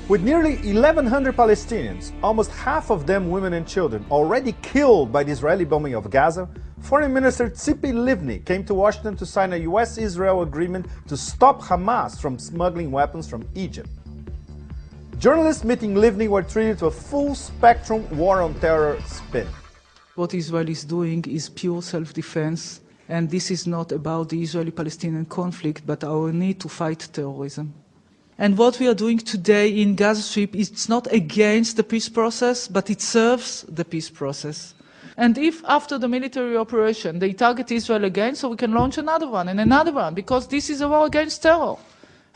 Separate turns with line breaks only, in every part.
With nearly 1,100 Palestinians, almost half of them women and children, already killed by the Israeli bombing of Gaza, Foreign Minister Tzipi Livni came to Washington to sign a US-Israel agreement to stop Hamas from smuggling weapons from Egypt. Journalists meeting Livni were treated to a full-spectrum war on terror spin.
What Israel is doing is pure self-defense, and this is not about the Israeli-Palestinian conflict, but our need to fight terrorism. And what we are doing today in Gaza Strip is not against the peace process, but it serves the peace process. And if after the military operation they target Israel again, so we can launch another one and another one, because this is a war against terror.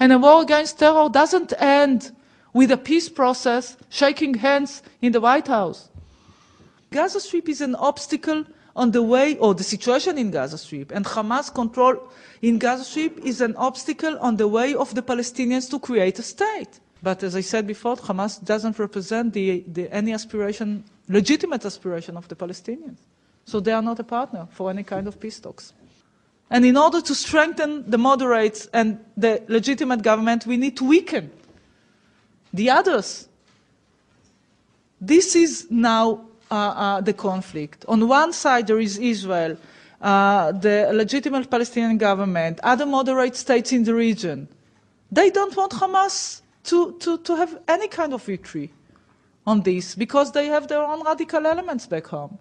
And a war against terror doesn't end with a peace process shaking hands in the White House. Gaza Strip is an obstacle on the way, or the situation in Gaza Strip, and Hamas control in Gaza Strip is an obstacle on the way of the Palestinians to create a state. But as I said before, Hamas doesn't represent any aspiration, legitimate aspiration of the Palestinians. So they are not a partner for any kind of peace talks. And in order to strengthen the moderates and the legitimate government, we need to weaken the others. This is now the conflict. On one side, there is Israel, the legitimate Palestinian government, other moderate states in the region. They don't want Hamas to have any kind of victory on this, because they have their own radical elements back home.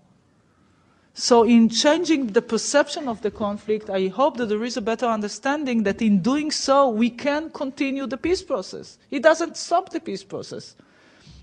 So in changing the perception of the conflict, I hope that there is a better understanding that in doing so, we can continue the peace process. It doesn't stop the peace process.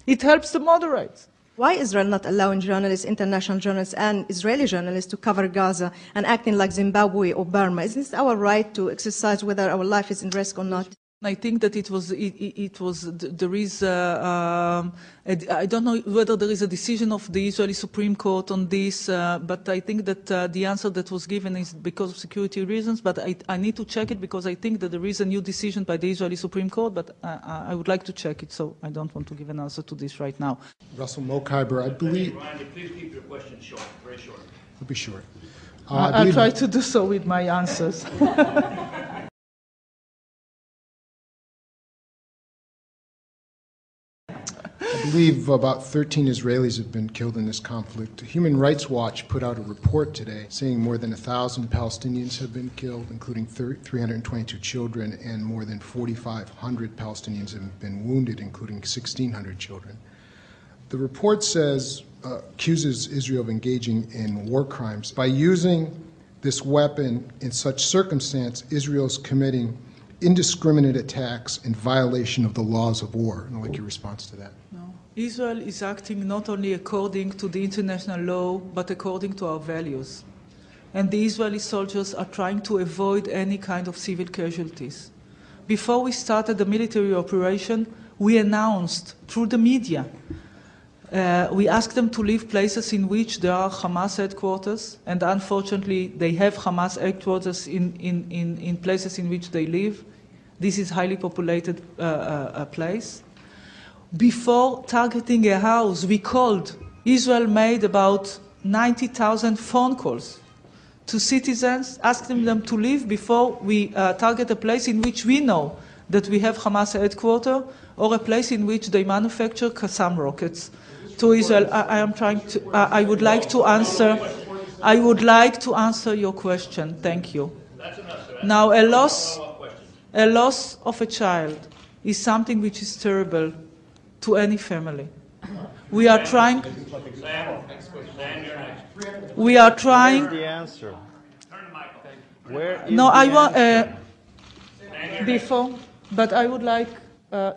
It helps the moderates.
Why Israel not allowing journalists, international journalists and Israeli journalists to cover Gaza and acting like Zimbabwe or Burma? Isn't it our right to exercise whether our life is in risk or not?
I think that there is, I don't know whether there is a decision of the Israeli Supreme Court on this, but I think that the answer that was given is because of security reasons, but I need to check it because I think that there is a new decision by the Israeli Supreme Court, but I would like to check it, so I don't want to give an answer to this right now.
Russell Mokhiber, I believe...
Ryan, please keep your questions short, very short.
I'll be short.
I'll try to do so with my answers.
I believe about 13 Israelis have been killed in this conflict. Human Rights Watch put out a report today saying more than 1,000 Palestinians have been killed, including 322 children, and more than 4,500 Palestinians have been wounded, including 1,600 children. The report accuses Israel of engaging in war crimes. By using this weapon in such circumstance, Israel is committing indiscriminate attacks in violation of the laws of war. I'd like your response to that.
No. Israel is acting not only according to the international law, but according to our values. And the Israeli soldiers are trying to avoid any kind of civil casualties. Before we started the military operation, we announced through the media, we asked them to leave places in which there are Hamas headquarters, and unfortunately they have Hamas headquarters in places in which they live. This is a highly populated place. Before targeting a house, we called. Israel made about 90,000 phone calls to citizens, asking them to leave before we target a place in which we know that we have Hamas headquarters, or a place in which they manufacture Qassam rockets. To Israel, I would like to answer. I would like to answer your question. Thank you. Now, a loss of a child is something which is terrible to any family. We are trying. We are trying.
The answer.
No, I want before, but I would like.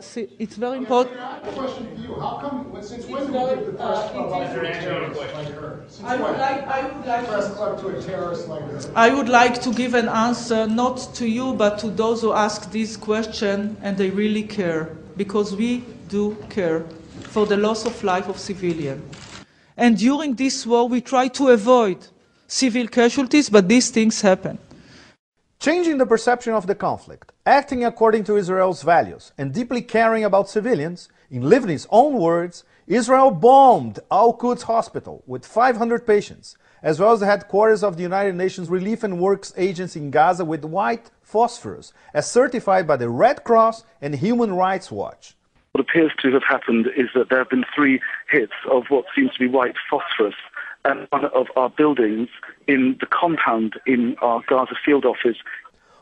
See, it's very important.
I have a question for you. How come, since when did we give the press club out to a terrorist like her?
I would like to give an answer not to you, but to those who ask this question, and they really care, because we do care for the loss of life of civilians. And during this war, we try to avoid civil casualties, but these things happen.
Changing the perception of the conflict, acting according to Israel's values, and deeply caring about civilians, in Livni's own words, Israel bombed Al-Quds Hospital with 500 patients, as well as the headquarters of the United Nations Relief and Works Agency in Gaza with white phosphorus, as certified by the Red Cross and Human Rights Watch.
What appears to have happened is that there have been 3 hits of what seems to be white phosphorus at one of our buildings in the compound in our Gaza field office.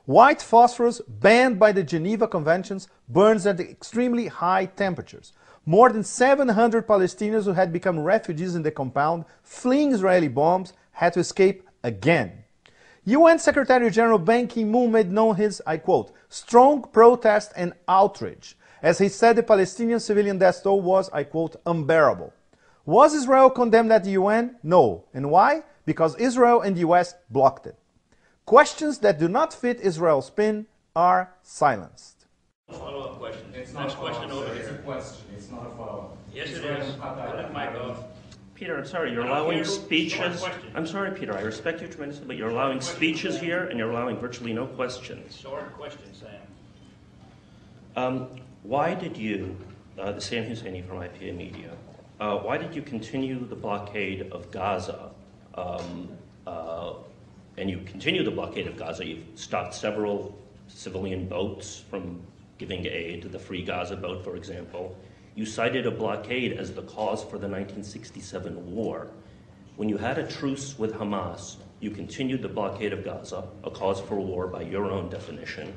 White phosphorus, banned by the Geneva Conventions, burns at extremely high temperatures. More than 700 Palestinians who had become refugees in the compound, fleeing Israeli bombs, had to escape again. UN Secretary General Ban Ki-moon made known his, I quote, strong protest and outrage, as he said the Palestinian civilian death toll was, I quote, unbearable. Was Israel condemned at the UN? No. And why? Because Israel and the US blocked it. Questions that do not fit Israel's spin are silenced.
Follow-up question.
It's
Next
not
question over
It's a
here.
question. It's not a follow-up.
Yes, it is. Let Mike off.
Peter, I'm sorry, you're
I don't
allowing
care.
speeches.
Short question.
I'm sorry, Peter, I respect you tremendously, but you're allowing speeches here and you're allowing virtually no questions.
Short question, Sam.
Why did you, the Sam Husseini from IPA Media, why did you continue the blockade of Gaza? And you continue the blockade of Gaza. You've stopped several civilian boats from giving aid to the Free Gaza boat, for example. You cited a blockade as the cause for the 1967 war. When you had a truce with Hamas, you continued the blockade of Gaza, a cause for war by your own definition.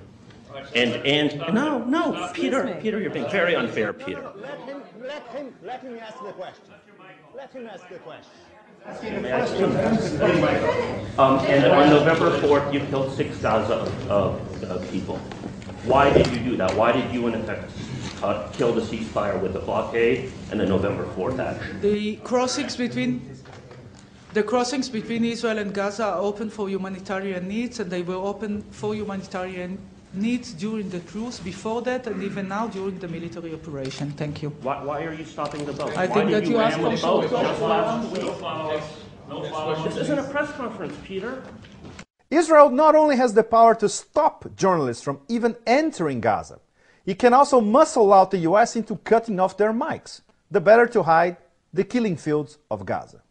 No, Peter, you're being very unfair, Peter.
Let him ask the question. Let him ask the question.
And on November 4th, you killed 6 Gaza people. Why did you do that? Why did you, in effect, kill the ceasefire with the blockade and the November 4th action?
The crossings between Israel and Gaza are open for humanitarian needs, and they were open for humanitarian needs during the truce, before that, and even now during the military operation. Thank you.
Why are you stopping the boat?
I think that you asked for short
just last week?
No follow-ups. No follow-ups.
This isn't a press conference, Peter.
Israel not only has the power to stop journalists from even entering Gaza, it can also muscle out the US into cutting off their mics, the better to hide the killing fields of Gaza.